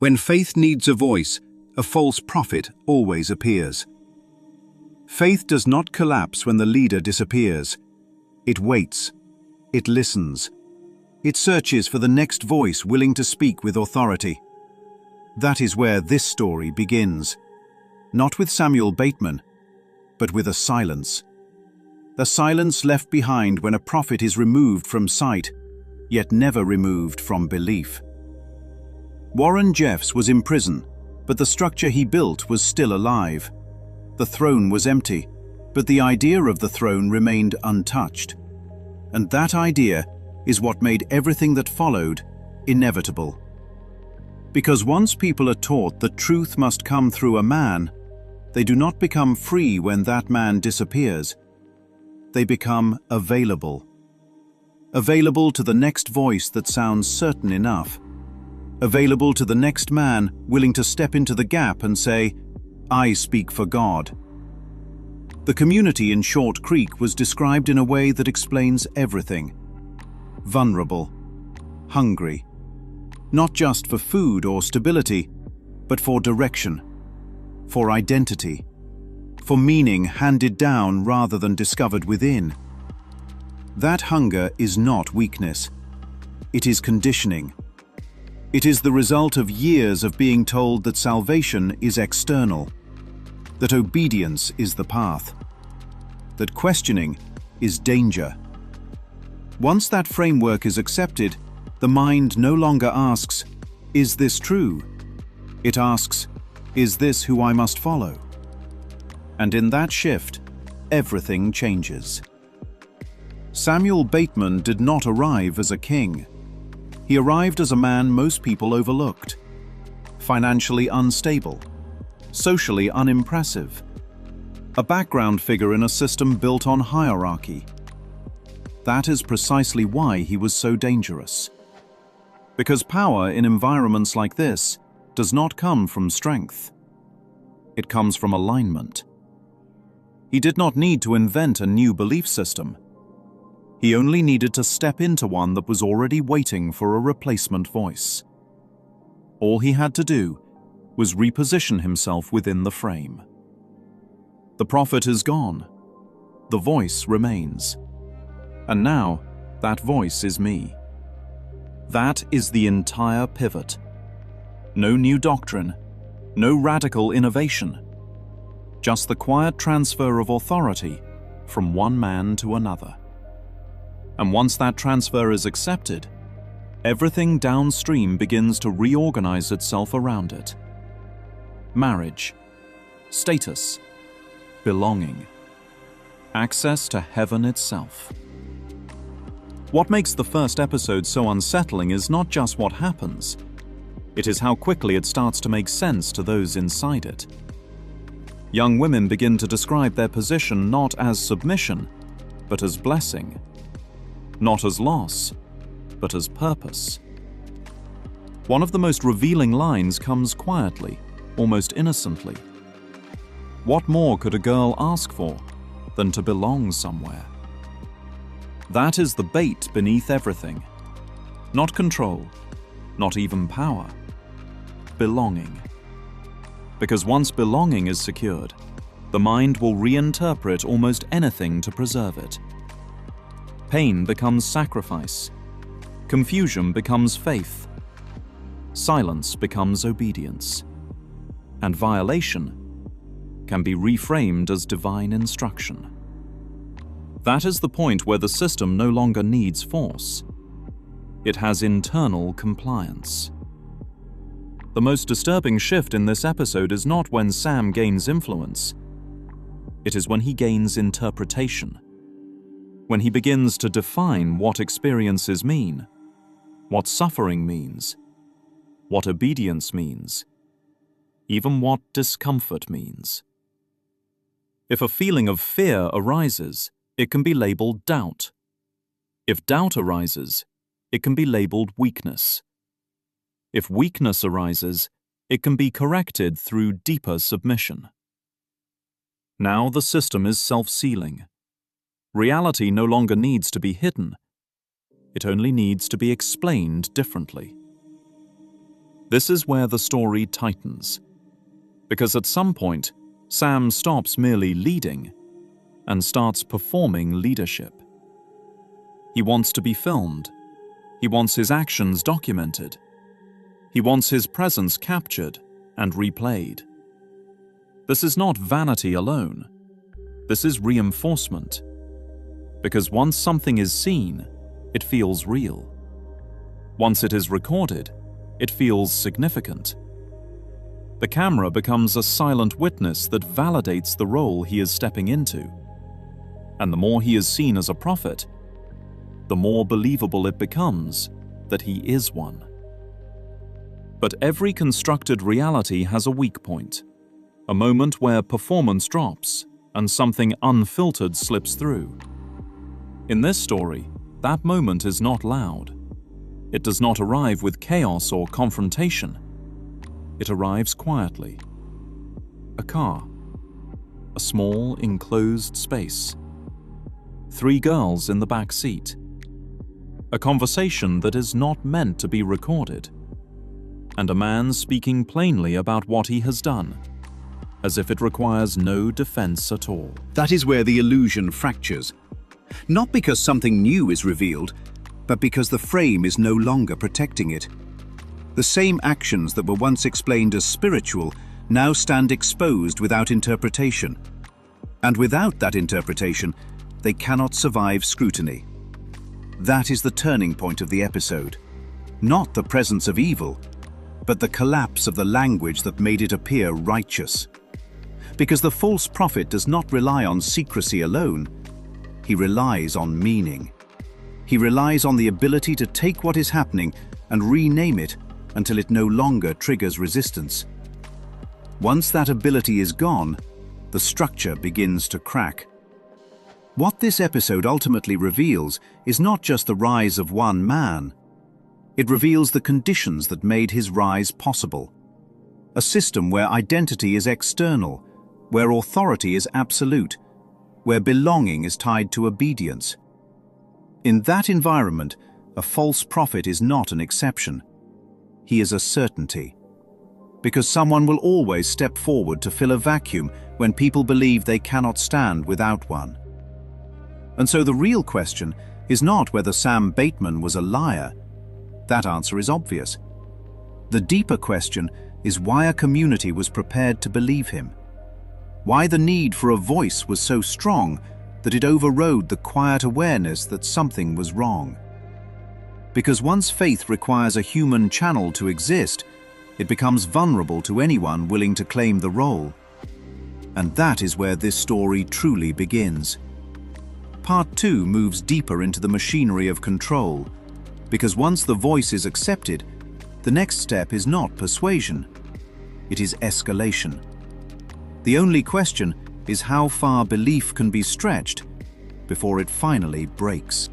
When faith needs a voice, a false prophet always appears. Faith does not collapse when the leader disappears. It waits. It listens. It searches for the next voice willing to speak with authority. That is where this story begins. Not with Samuel Bateman, but with a silence. The silence left behind when a prophet is removed from sight, yet never removed from belief. Warren Jeffs was in prison, but the structure he built was still alive. The throne was empty, but the idea of the throne remained untouched. And that idea is what made everything that followed inevitable. Because once people are taught that truth must come through a man, they do not become free when that man disappears. They become available. Available to the next voice that sounds certain enough. Available to the next man willing to step into the gap and say, "I speak for God." The community in Short Creek was described in a way that explains everything. Vulnerable, hungry, not just for food or stability, but for direction, for identity, for meaning handed down rather than discovered within. That hunger is not weakness. It is conditioning. It is the result of years of being told that salvation is external, that obedience is the path, that questioning is danger. Once that framework is accepted, the mind no longer asks, "Is this true?" It asks, "Is this who I must follow?" And in that shift, everything changes. Samuel Bateman did not arrive as a king. He arrived as a man most people overlooked. Financially unstable, socially unimpressive, a background figure in a system built on hierarchy. That is precisely why he was so dangerous. Because power in environments like this does not come from strength. It comes from alignment. He did not need to invent a new belief system. He only needed to step into one that was already waiting for a replacement voice. All he had to do was reposition himself within the frame. The prophet is gone. The voice remains. And now, that voice is me. That is the entire pivot. No new doctrine, no radical innovation. Just the quiet transfer of authority from one man to another. And once that transfer is accepted, everything downstream begins to reorganize itself around it. Marriage, status, belonging, access to heaven itself. What makes the first episode so unsettling is not just what happens. It is how quickly it starts to make sense to those inside it. Young women begin to describe their position not as submission, but as blessing. Not as loss, but as purpose. One of the most revealing lines comes quietly, almost innocently. What more could a girl ask for than to belong somewhere? That is the bait beneath everything. Not control, not even power. Belonging. Because once belonging is secured, the mind will reinterpret almost anything to preserve it. Pain becomes sacrifice. Confusion becomes faith. Silence becomes obedience. And violation can be reframed as divine instruction. That is the point where the system no longer needs force. It has internal compliance. The most disturbing shift in this episode is not when Sam gains influence. It is when he gains interpretation. When he begins to define what experiences mean, what suffering means, what obedience means, even what discomfort means. If a feeling of fear arises, it can be labeled doubt. If doubt arises, it can be labeled weakness. If weakness arises, it can be corrected through deeper submission. Now the system is self-sealing. Reality no longer needs to be hidden. It only needs to be explained differently. This is where the story tightens, because at some point, Sam stops merely leading and starts performing leadership. He wants to be filmed. He wants his actions documented. He wants his presence captured and replayed. This is not vanity alone. This is reinforcement. Because once something is seen, it feels real. Once it is recorded, it feels significant. The camera becomes a silent witness that validates the role he is stepping into. And the more he is seen as a prophet, the more believable it becomes that he is one. But every constructed reality has a weak point, a moment where performance drops and something unfiltered slips through. In this story, that moment is not loud. It does not arrive with chaos or confrontation. It arrives quietly. A car. A small, enclosed space. 3 girls in the back seat. A conversation that is not meant to be recorded. And a man speaking plainly about what he has done, as if it requires no defense at all. That is where the illusion fractures. Not because something new is revealed, but because the frame is no longer protecting it. The same actions that were once explained as spiritual now stand exposed without interpretation. And without that interpretation, they cannot survive scrutiny. That is the turning point of the episode. Not the presence of evil, but the collapse of the language that made it appear righteous. Because the false prophet does not rely on secrecy alone, he relies on meaning. He relies on the ability to take what is happening and rename it until it no longer triggers resistance. Once that ability is gone, the structure begins to crack. What this episode ultimately reveals is not just the rise of one man. It reveals the conditions that made his rise possible. A system where identity is external, where authority is absolute, where belonging is tied to obedience. In that environment, a false prophet is not an exception. He is a certainty. Because someone will always step forward to fill a vacuum when people believe they cannot stand without one. And so the real question is not whether Sam Bateman was a liar. That answer is obvious. The deeper question is why a community was prepared to believe him. Why the need for a voice was so strong that it overrode the quiet awareness that something was wrong. Because once faith requires a human channel to exist, it becomes vulnerable to anyone willing to claim the role. And that is where this story truly begins. Part 2 moves deeper into the machinery of control, because once the voice is accepted, the next step is not persuasion, it is escalation. The only question is how far belief can be stretched before it finally breaks.